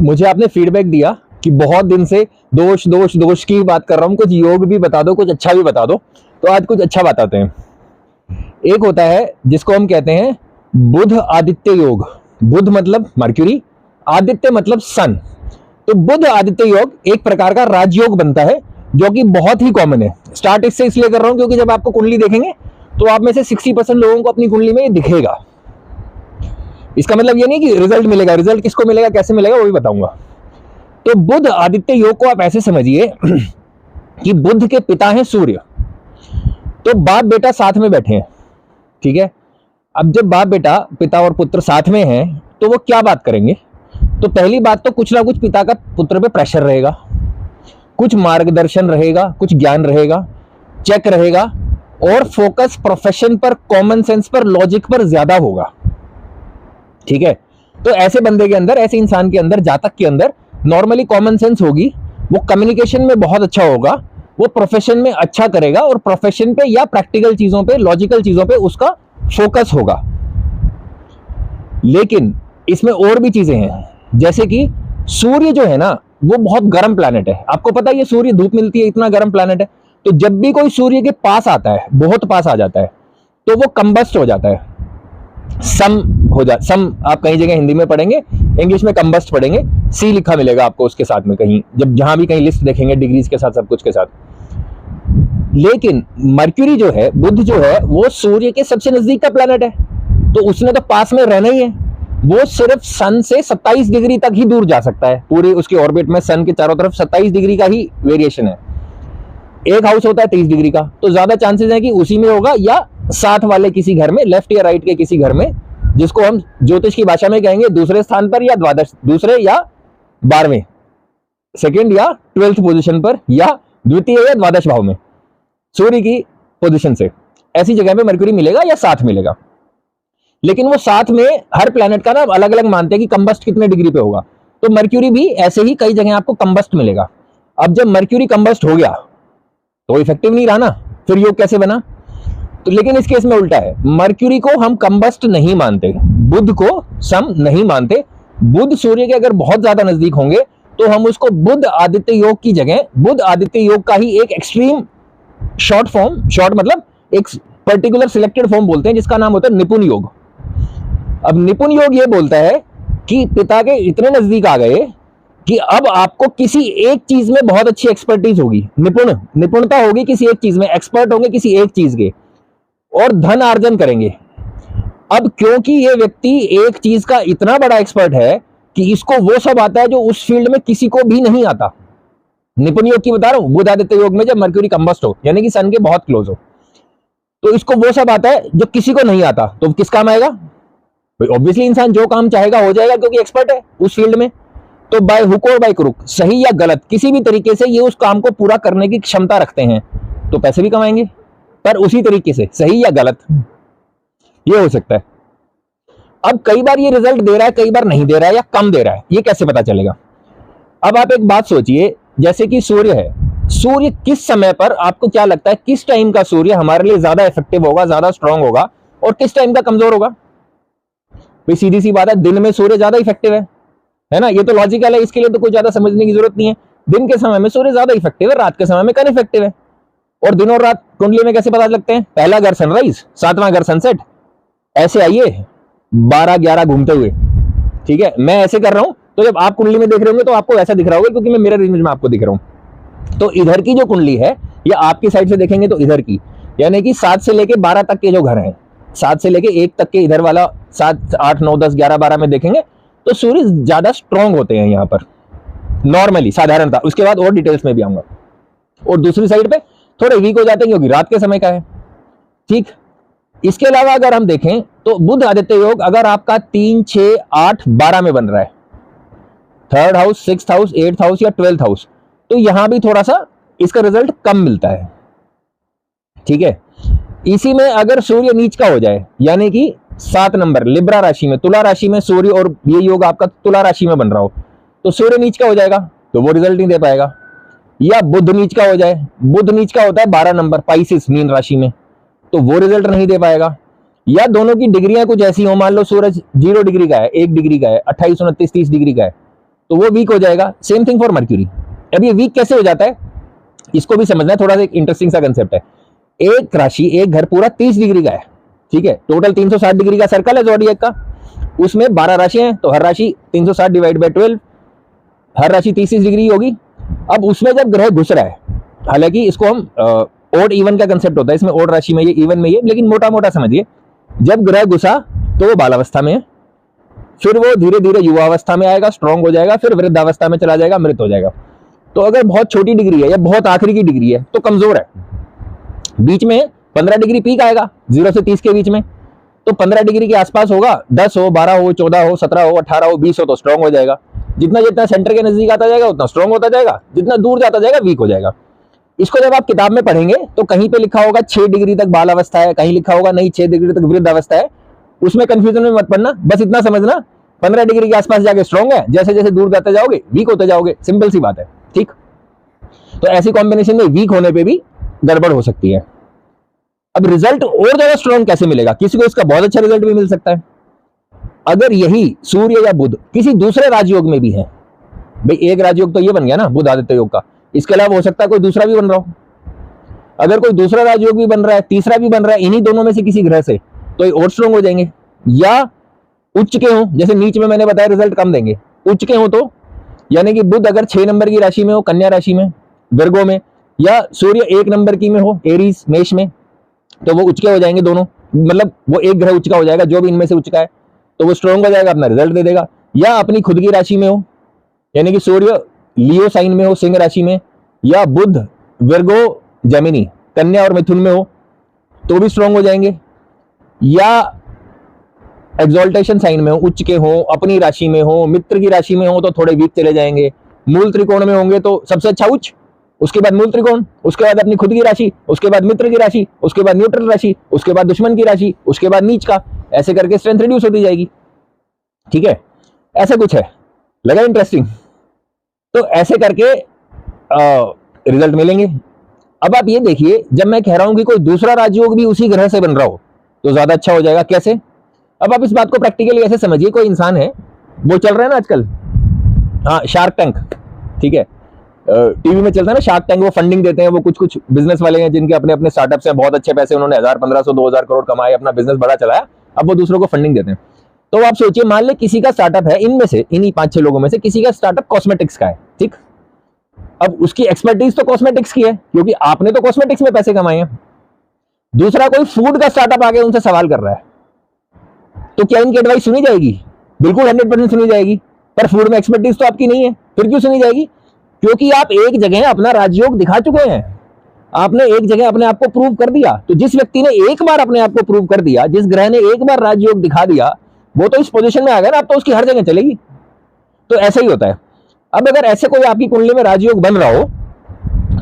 मुझे आपने फीडबैक दिया कि बहुत दिन से दोष दोष दोष की बात कर रहा हूँ, कुछ योग भी बता दो, कुछ अच्छा भी बता दो। तो आज कुछ अच्छा बताते हैं। एक होता है जिसको हम कहते हैं बुध आदित्य योग। बुध मतलब मर्क्यूरी, आदित्य मतलब सन। तो बुध आदित्य योग एक प्रकार का राजयोग बनता है जो कि बहुत ही कॉमन है। स्टार्ट इससे इसलिए कर रहा हूं क्योंकि जब आपको कुंडली देखेंगे तो आप में से 60% लोगों को अपनी कुंडली में ये दिखेगा। इसका मतलब ये नहीं कि रिजल्ट मिलेगा, रिजल्ट किसको मिलेगा, कैसे मिलेगा, वो भी बताऊंगा। तो बुध आदित्य योग को आप ऐसे समझिए कि बुध के पिता हैं सूर्य, तो बाप बेटा साथ में बैठे हैं, ठीक है। अब जब बाप बेटा, पिता और पुत्र साथ में हैं तो वो क्या बात करेंगे? तो पहली बात तो कुछ ना कुछ पिता का पुत्र पे प्रेशर रहेगा, कुछ मार्गदर्शन रहेगा, कुछ ज्ञान रहेगा, चेक रहेगा, और फोकस प्रोफेशन पर, कॉमन सेंस पर, लॉजिक पर ज्यादा होगा, ठीक है। तो ऐसे बंदे के अंदर, ऐसे इंसान के अंदर, जातक के अंदर नॉर्मली कॉमन सेंस होगी, वो कम्युनिकेशन में बहुत अच्छा होगा, वो प्रोफेशन में अच्छा करेगा, और प्रोफेशन पे या प्रैक्टिकल चीजों पे, लॉजिकल चीजों पे उसका फोकस होगा। लेकिन इसमें और भी चीजें हैं, जैसे कि सूर्य जो है ना वो बहुत गर्म प्लैनेट है। आपको पता है ये सूर्य धूप मिलती है, इतना गर्म प्लैनेट है। तो जब भी कोई सूर्य के पास आता है, बहुत पास आ जाता है, तो वो कंबस्ट हो जाता है, सम हो जाता। सम आप कहीं जगह हिंदी में पढ़ेंगे, इंग्लिश में कंबस्ट पढ़ेंगे, सी लिखा मिलेगा आपको उसके साथ में, कहीं जब जहां भी कहीं लिस्ट देखेंगे डिग्रीज के साथ, सब कुछ के साथ। लेकिन मर्क्यूरी जो है, बुध जो है, वो सूर्य के सबसे नजदीक का प्लैनेट है, तो उसने तो पास में रहना ही है। वो सिर्फ सन से 27 डिग्री तक ही दूर जा सकता है। पूरी उसकी ऑर्बिट में सन के चारों तरफ 27 डिग्री का ही वेरिएशन है। एक हाउस होता है 30 डिग्री का, तो ज्यादा चांसेस है कि उसी में होगा, या साथ वाले किसी घर में, लेफ्ट या राइट के किसी घर में, जिसको हम ज्योतिष की भाषा में कहेंगे दूसरे स्थान पर, या द्वादश, दूसरे या 12वें, सेकेंड या 12th पोजिशन पर, या द्वितीय या द्वादश भाव में सूर्य की पोजिशन से, ऐसी जगह पे मरकरी मिलेगा या साथ मिलेगा। लेकिन वो साथ में हर प्लेनेट का ना अलग अलग मानते हैं कि कंबस्ट कितने डिग्री पे होगा। तो मर्क्यूरी भी ऐसे ही कई जगह आपको कंबस्ट मिलेगा। अब जब मर्क्यूरी कंबस्ट हो गया तो इफेक्टिव नहीं रहा ना, फिर योग कैसे बना? तो लेकिन इस केस में उल्टा है, मर्क्यूरी को हम कंबस्ट नहीं मानते, बुध को सम नहीं मानते। बुध सूर्य के अगर बहुत ज्यादा नजदीक होंगे तो हम उसको बुध आदित्य योग की जगह, बुध आदित्य योग का ही एक एक्सट्रीम शॉर्ट फॉर्म, शॉर्ट मतलब एक पर्टिकुलर सिलेक्टेड फॉर्म बोलते हैं, जिसका नाम होता है निपुण योग। अब निपुण योग ये बोलता है कि पिता के इतने नजदीक आ गए कि अब आपको किसी एक चीज में बहुत अच्छी एक्सपर्टीज होगी, निपुणता होगी किसी एक चीज में, एक्सपर्ट होंगे किसी एक चीज के, और धन अर्जन करेंगे। अब क्योंकि ये व्यक्ति एक चीज का इतना बड़ा एक्सपर्ट है कि इसको वो सब आता है जो उस फील्ड में किसी को भी नहीं आता। निपुण योग की बता रहा हूं, बुध आदित्य योग में जब मर्क्यूरी कंबस्ट हो, यानी कि सन के बहुत क्लोज हो, तो इसको वो सब आता है जो किसी को नहीं आता। तो किस काम आएगा? ऑब्वियसली इंसान जो काम चाहेगा हो जाएगा, क्योंकि एक्सपर्ट है उस फील्ड में। तो बाय हुक और बाय क्रुक, सही या गलत, किसी भी तरीके से ये उस काम को पूरा करने की क्षमता रखते हैं, तो पैसे भी कमाएंगे, पर उसी तरीके से, सही या गलत, ये हो सकता है। अब कई बार ये रिजल्ट दे रहा है, कई बार नहीं दे रहा है, या कम दे रहा है, ये कैसे पता चलेगा? अब आप एक बात सोचिए, जैसे कि सूर्य है, सूर्य किस समय पर, आपको क्या लगता है किस टाइम का सूर्य हमारे लिए ज्यादा इफेक्टिव होगा, ज्यादा स्ट्रांग होगा, और किस टाइम का कमजोर होगा? भाई सीधी सी बात है, दिन में सूर्य ज्यादा इफेक्टिव है ना, ये तो लॉजिकल है, इसके लिए तो कोई ज्यादा समझने की जरूरत नहीं है। दिन के समय में सूर्य ज्यादा इफेक्टिव है, रात के समय में कम इफेक्टिव है। और दिन और रात कुंडली में कैसे पता लगते हैं? पहला घर सनराइज, 7वां घर सनसेट, ऐसे आइए 12-11 घूमते हुए, ठीक है। मैं ऐसे कर रहा हूं, तो जब आप कुंडली में देख रहे होंगे तो आपको ऐसा दिख रहा होगा, क्योंकि मैं मिरर इमेज में आपको दिख रहा हूं। तो इधर की जो कुंडली है, या आपकी साइड से देखेंगे तो इधर की, यानी कि 7 से लेके 12 तक के जो घर हैं, 7 से लेके 1 तक के इधर वाला, 7, 8, 9, 10, 11, 12 में देखेंगे तो सूर्य ज्यादा स्ट्रांग होते हैं यहाँ पर नॉर्मली, साधारणता। उसके बाद और डिटेल्स में भी आऊंगा। और दूसरी साइड पे थोड़े वीक हो जाते हैं क्योंकि रात के समय का है, ठीक। इसके अलावा अगर हम देखें तो बुध आदित्य योग अगर आपका 3, 6, 8, 12 में बन रहा है, 3rd house, 6th house, 8th house या 12th हाउस, तो यहां भी थोड़ा सा इसका रिजल्ट कम मिलता है, ठीक है। इसी में अगर सूर्य नीच का हो जाए, यानी कि 7 नंबर लिब्रा राशि में, तुला राशि में सूर्य, और ये योग आपका तुला राशि में बन रहा हो, तो सूर्य नीच का हो जाएगा, तो वो रिजल्ट नहीं दे पाएगा। या बुध नीच का हो जाए, बुध नीच का होता है 12 नंबर पाइसिस मीन राशि में, तो वो रिजल्ट नहीं दे पाएगा। या दोनों की डिग्रियां कुछ ऐसी हो, मान लो सूरज 0 डिग्री का है, 1 डिग्री का है, 28, 29, 30 डिग्री का है, तो वो वीक हो जाएगा। Same thing for mercury. अब ये वीक कैसे हो जाता है इसको भी समझना है, थोड़ा सा एक इंटरेस्टिंग सा कंसेप्ट है। एक राशि, एक घर पूरा 30 डिग्री का है, ठीक है, टोटल 360 डिग्री का सर्कल है ज़ोडिएक का, उसमें 12 राशियां हैं, तो हर राशि 360 डिवाइड बाय 12, हर राशि 30 डिग्री होगी। अब उसमें जब ग्रह घुस रहा है, हालांकि इसको हम ओड इवन का कंसेप्ट होता है, इसमें ओड राशि में ये, इवन में ये, लेकिन मोटा मोटा समझिए, जब ग्रह घुसा तो वो बालावस्था में है, फिर वो धीरे धीरे युवावस्था में आएगा, स्ट्रांग हो जाएगा, फिर वृद्धावस्था में चला जाएगा, मृत हो जाएगा। तो अगर बहुत छोटी डिग्री है या बहुत आखिरी की डिग्री है तो कमजोर है। बीच में 15 डिग्री पीक आएगा 0 से 30 के बीच में, तो 15 डिग्री के आसपास होगा, 10 हो, 12 हो, 14 हो, 17 हो, 18 हो, 20 हो तो स्ट्रांग हो जाएगा। जितना जितना सेंटर के नजदीक आता जाएगा उतना स्ट्रांग होता जाएगा, जितना दूर जाता जाएगा वीक हो जाएगा। इसको जब आप किताब में पढ़ेंगे तो कहीं पे लिखा होगा 6 डिग्री तक बाल अवस्था है, कहीं लिखा होगा नहीं 6 डिग्री तक वृद्ध अवस्था है, उसमें कंफ्यूजन में मत पड़ना, बस इतना समझना 15 डिग्री के आसपास जाके स्ट्रांग है, जैसे जैसे दूर जाते जाओगे वीक होते जाओगे, सिंपल सी बात है, ठीक। तो ऐसी कॉम्बिनेशन में वीक होने पे भी गड़बड़ हो सकती है। अब रिजल्ट और ज्यादा स्ट्रांग कैसे मिलेगा, किसी को इसका बहुत अच्छा रिजल्ट भी मिल सकता है अगर यही सूर्य या बुध किसी दूसरे राजयोग में भी है। भाई एक राजयोग तो ये बन गया ना बुध आदित्य योग का, इसके अलावा हो सकता है कोई दूसरा भी बन रहा हो। अगर कोई दूसरा राजयोग भी बन रहा है, तीसरा भी बन रहा है, इन्हीं दोनों में से किसी ग्रह से, तो ये और स्ट्रांग हो जाएंगे। या उच्च के हो, जैसे नीच में मैंने बताया रिजल्ट कम देंगे, उच्च के हो तो यानी कि बुध अगर 6 नंबर की राशि में हो, कन्या राशि में, विर्गो में, या सूर्य 1 नंबर की में हो, एरीज मेष में, तो वो उच्च के हो जाएंगे दोनों, मतलब वो एक ग्रह उच्च का हो जाएगा, जो भी इनमें से उच्च का है तो वो स्ट्रांग हो जाएगा, अपना रिजल्ट दे देगा। या अपनी खुद की राशि में हो, यानी कि सूर्य लियो साइन में हो, सिंह राशि में, या बुध विर्गो जेमिनी कन्या और मिथुन में हो तो भी स्ट्रांग हो जाएंगे। या एक्सॉल्टेशन साइन में हो, उच्च के हो, अपनी राशि में हो, मित्र की राशि में हो तो थोड़े वीक चले जाएंगे। मूल त्रिकोण में होंगे तो सबसे अच्छा उच्च, उसके बाद मूल त्रिकोण, उसके बाद अपनी खुद की राशि, उसके बाद मित्र की राशि, उसके बाद न्यूट्रल राशि, उसके बाद दुश्मन की राशि, उसके बाद नीच का, ऐसे करके स्ट्रेंथ रिड्यूस होती जाएगी, ठीक है। ऐसा कुछ है, लगा इंटरेस्टिंग। तो ऐसे करके रिजल्ट मिलेंगे। अब आप ये देखिए, जब मैं कह रहा हूं कि कोई दूसरा राजयोग भी उसी ग्रह से बन रहा हो तो ज्यादा अच्छा हो जाएगा। कैसे? अब आप इस बात को प्रैक्टिकली ऐसे समझिए, कोई इंसान है, वो चल रहा है ना आजकल, हाँ शार्क टैंक, ठीक है, टीवी में चलता है ना शार्क टैंक, वो फंडिंग देते हैं, वो कुछ कुछ बिजनेस वाले हैं जिनके अपने अपने स्टार्टअप्स हैं, बहुत अच्छे पैसे उन्होंने 1000, 1500, 2000 करोड़ कमाए, अपना बिजनेस बड़ा चलाया, अब वो दूसरों को फंडिंग देते हैं। तो आप सोचिए, मान ले किसी का स्टार्टअप है, इनमें से, इन्हीं 5-6 लोगों में से किसी का स्टार्टअप कॉस्मेटिक्स का है, ठीक। अब उसकी एक्सपर्टीज तो कॉस्मेटिक्स की है, क्योंकि आपने तो कॉस्मेटिक्स में पैसे कमाए हैं। दूसरा कोई फूड का स्टार्टअप आगे उनसे सवाल कर रहा है, तो क्या इनकी एडवाइस सुनी जाएगी? बिल्कुल 100% सुनी जाएगी। पर फूड में एक्सपर्टीज तो आपकी नहीं है, फिर क्यों सुनी जाएगी? क्योंकि आप एक जगह अपना राजयोग दिखा चुके हैं, आपने एक जगह अपने आप को प्रूव कर दिया। तो जिस व्यक्ति ने एक बार अपने आप को प्रूव कर दिया, जिस ग्रह ने एक बार राजयोग दिखा दिया, वो तो इस पोजीशन में आ गया ना, अब तो उसकी हर जगह चलेगी। तो ऐसा ही होता है। अब अगर ऐसे कोई आपकी कुंडली में राजयोग बन रहा हो,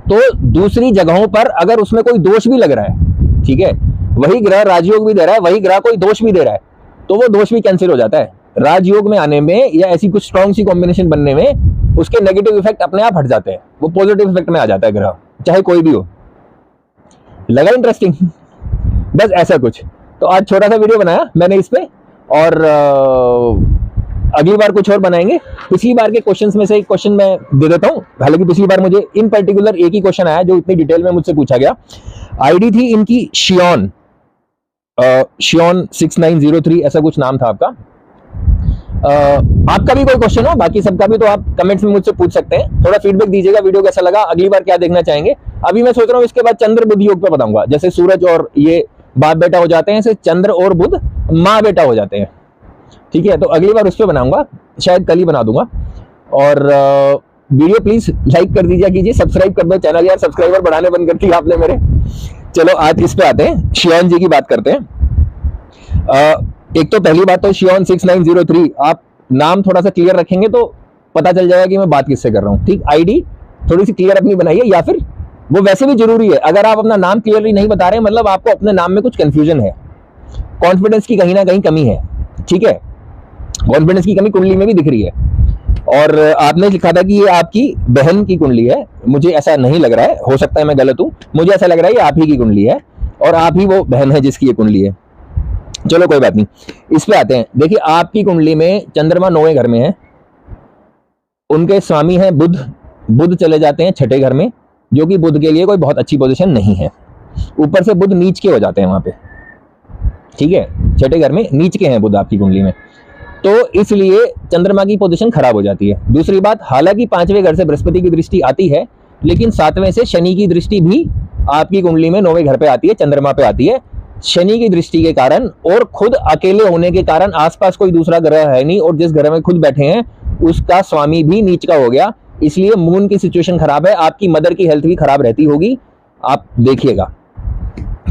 तो दूसरी जगहों पर अगर उसमें कोई दोष भी लग रहा है, ठीक है, वही ग्रह राजयोग भी दे रहा है, वही ग्रह कोई दोष भी दे रहा है, तो वो दोष भी कैंसिल हो जाता है। राजयोग में आने में या ऐसी कुछ स्ट्रॉन्ग सी कॉम्बिनेशन बनने में उसके नेगेटिव इफेक्ट अपने आप हट जाते हैं, वो पॉजिटिव इफेक्ट में आ जाता है ग्रह, चाहे कोई भी हो। लगा इंटरेस्टिंग? बस ऐसा कुछ। तो आज छोटा सा वीडियो बनाया मैंने इस पे, और अगली बार कुछ और बनाएंगे। पिछली बार के क्वेश्चंस में से एक क्वेश्चन मैं दे देता हूं, हालांकि पिछली बार मुझे इन पर्टिकुलर एक ही क्वेश्चन आया जो इतनी डिटेल में मुझसे पूछा गया। आईडी थी इनकी शियोन 6903, ऐसा कुछ नाम था आपका। आपका भी कोई क्वेश्चन हो, बाकी सबका भी, तो आप कमेंट्स में मुझसे पूछ सकते हैं। थोड़ा फीडबैक दीजिएगा, वीडियो कैसा लगा, अगली बार क्या देखना चाहेंगे। अभी मैं सोच रहा हूँ इसके बाद चंद्र बुध योग पे बताऊंगा, जैसे सूरज और ये बाप बेटा हो जाते हैं, ऐसे चंद्र और बुध माँ बेटा हो जाते हैं, ठीक है। तो अगली बार उस पर बनाऊंगा, शायद कल ही बना दूंगा। और वीडियो प्लीज लाइक कर दीजिए, कीजिए, सब्सक्राइब कर दो चैनल, यार सब्सक्राइबर बढ़ाने बंद कर दिए आपने मेरे। चलो आज इस पे आते हैं, शियोन जी की बात करते हैं। एक तो पहली बात तो शियोन 6903, आप नाम थोड़ा सा क्लियर रखेंगे तो पता चल जाएगा कि मैं बात किससे कर रहा हूँ, ठीक। आईडी थोड़ी सी क्लियर अपनी बनाइए, या फिर वो वैसे भी जरूरी है, अगर आप अपना नाम क्लियरली नहीं बता रहे, मतलब आपको अपने नाम में कुछ कंफ्यूजन है, कॉन्फिडेंस की कहीं ना कहीं कमी है, ठीक है। कॉन्फिडेंस की कमी कुंडली में भी दिख रही है, और आपने लिखा था कि ये आपकी बहन की कुंडली है। मुझे ऐसा नहीं लग रहा है, हो सकता है मैं गलत हूं, मुझे ऐसा लग रहा है ये आप ही की कुंडली है, और आप ही वो बहन है जिसकी ये कुंडली है। चलो कोई बात नहीं, इस पे आते हैं। देखिए आपकी कुंडली में चंद्रमा 9वें घर में है, उनके स्वामी हैं बुध, बुध चले जाते हैं छठे घर में, जो कि बुध के लिए कोई बहुत अच्छी पोजीशन नहीं है। ऊपर से बुध नीच के हो जाते हैं वहां पे, ठीक है, छठे घर में नीच के हैं बुध आपकी कुंडली में, तो इसलिए चंद्रमा की पोजीशन खराब हो जाती है। दूसरी बात, हालांकि पांचवें घर से बृहस्पति की दृष्टि आती है, लेकिन सातवें से शनि की दृष्टि भी आपकी कुंडली में नौवें घर पे आती है, चंद्रमा पे आती है। शनि की दृष्टि के कारण और खुद अकेले होने के कारण, आसपास कोई दूसरा ग्रह है नहीं और जिस घर में खुद बैठे हैं उसका स्वामी भी नीच का हो गया, इसलिए मून की सिचुएशन खराब है। आपकी मदर की हेल्थ भी खराब रहती होगी, आप देखिएगा,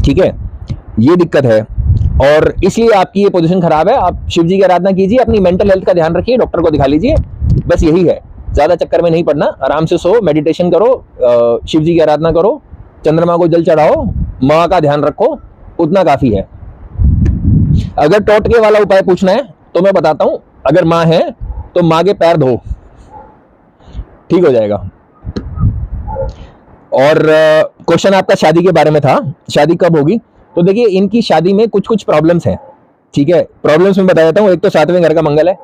ठीक है, ये दिक्कत है और इसलिए आपकी ये पोजीशन खराब है। आप शिव जी की आराधना कीजिए, अपनी मेंटल हेल्थ का ध्यान रखिए, डॉक्टर को दिखा लीजिए, बस यही है। ज्यादा चक्कर में नहीं पड़ना, आराम से सो, मेडिटेशन करो, शिव जी की आराधना करो, चंद्रमा को जल चढ़ाओ, माँ का ध्यान रखो, उतना काफी है। अगर टोटके वाला उपाय पूछना है तो मैं बताता हूं, अगर माँ है तो माँ के पैर धो, ठीक हो जाएगा। और क्वेश्चन आपका शादी के बारे में था, शादी कब होगी? तो देखिए इनकी शादी में कुछ कुछ प्रॉब्लम्स हैं, ठीक है, प्रॉब्लम्स मैं बता देता हूँ। एक तो सातवें घर का मंगल है,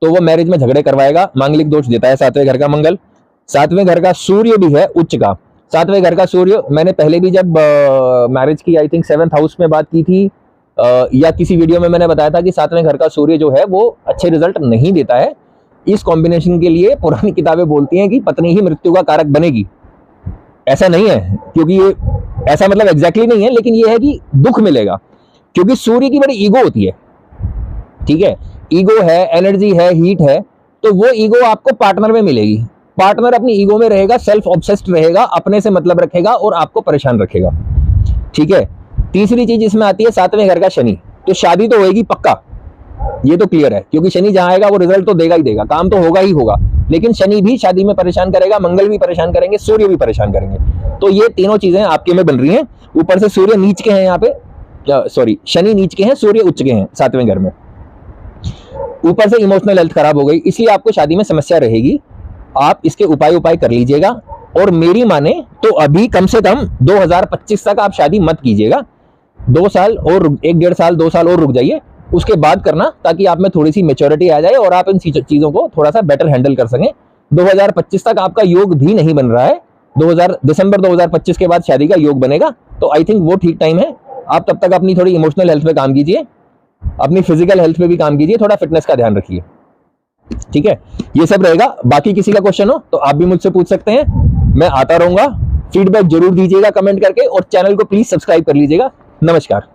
तो वो मैरिज में झगड़े करवाएगा, मांगलिक दोष देता है सातवें घर का मंगल। सातवें घर का सूर्य भी है उच्च का, सातवें घर का सूर्य, मैंने पहले भी जब मैरिज की आई थिंक 7th हाउस में बात की थी या किसी वीडियो में मैंने बताया था कि सातवें घर का सूर्य जो है वो अच्छे रिजल्ट नहीं देता है। इस कॉम्बिनेशन के लिए पुरानी किताबें बोलती हैं कि पत्नी ही मृत्यु का कारक बनेगी। ऐसा नहीं है, क्योंकि ये ऐसा मतलब एग्जैक्टली नहीं है, लेकिन ये है कि दुख मिलेगा, क्योंकि सूर्य की बड़ी ईगो होती है, ठीक है, ईगो है, एनर्जी है, हीट है, तो वो ईगो आपको पार्टनर में मिलेगी। पार्टनर अपनी ईगो में रहेगा, सेल्फ ऑब्सेस्ड रहेगा, अपने से मतलब रखेगा और आपको परेशान रखेगा, ठीक है। तीसरी चीज इसमें आती है सातवें घर का शनि, तो शादी तो होएगी पक्का, ये तो क्लियर है, क्योंकि शनि जहां आएगा वो रिजल्ट तो देगा ही देगा, काम तो होगा ही होगा, लेकिन शनि भी शादी में परेशान करेगा, मंगल भी परेशान करेंगे, सूर्य भी परेशान करेंगे। तो ये तीनों चीजें आपके में बन रही हैं। ऊपर से सूर्य नीच के हैं यहाँ पे, सॉरी शनि नीच के हैं, सूर्य उच्च के हैं सातवें घर में। ऊपर से इमोशनल हेल्थ खराब हो गई, इसलिए आपको शादी में समस्या रहेगी। आप इसके उपाय कर लीजिएगा, और मेरी माने तो अभी कम से कम 2025 तक आप शादी मत कीजिएगा। 2 साल और 1-1.5 साल 2 साल और रुक जाइए, उसके बाद करना, ताकि आप में थोड़ी सी मेच्योरिटी आ जाए और आप इन चीजों को थोड़ा सा बेटर हैंडल कर सकें। 2025 तक आपका योग भी नहीं बन रहा है, दिसंबर 2025 के बाद शादी का योग बनेगा, तो आई थिंक वो ठीक टाइम है। आप तब तक अपनी थोड़ी इमोशनल हेल्थ पे काम कीजिए, अपनी फिजिकल हेल्थ पे भी काम कीजिए, थोड़ा फिटनेस का ध्यान रखिए, ठीक है। ये सब रहेगा। बाकी किसी का क्वेश्चन हो तो आप भी मुझसे पूछ सकते हैं, मैं आता रहूंगा। फीडबैक जरूर दीजिएगा कमेंट करके, और चैनल को प्लीज सब्सक्राइब कर लीजिएगा। नमस्कार।